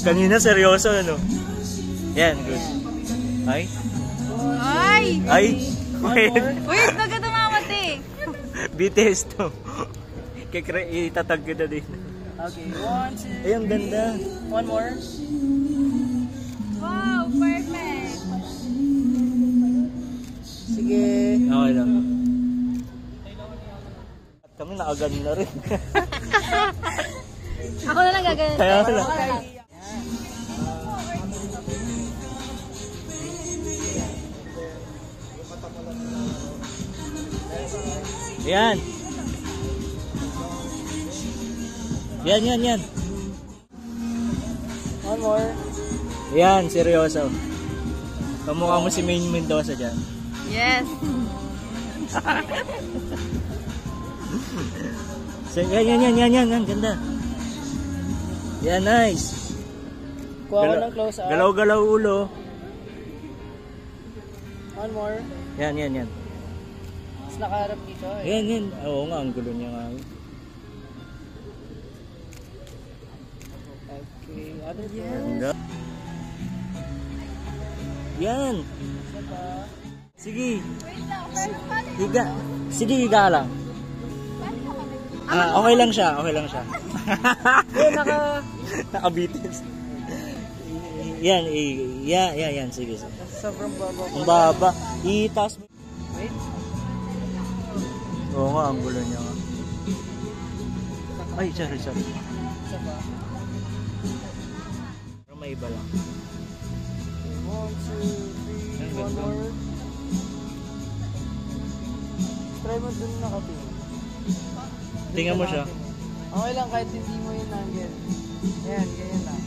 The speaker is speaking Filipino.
Kanina seryoso, ano? Yan, good. Ay? Ay! Ay! Wait! Wait, baga tumawat eh. BTS to. Itatag ko na din. Okay, 1, 2, Ay, ang ganda. one more. Wow, perfect. Sige. Okay lang. At kami nakagan na rin. Ako na lang gagawin. Kaya wala. Yan. Yan. One more. Yan, seryoso. Kamukha mo si Maine Mendoza dyan. Yes. So, yan. Ganda. Yan, nice. Kuha ko ng close up. Galaw-galaw ulo. One more. Yan. Mas nakaharap dito. Eh. Yan. Oo nga, ang gulo niya nga. Okay, other Ganda. Yan. Sige. Higa. Sige, higa lang. Okay lang siya. Nakabitis. Yan. Sige. Sobrang baba ko. Ang baba. Itas mo. Wait. Oo nga, ang gulo niya nga. Ay, sorry. Isa pa. Pero may iba lang. 1, 2, 3, one more. Try mo dun nakatingin. Tingnan mo siya. Okay lang kahit hindi mo yung angle. Ayan, ganyan lang.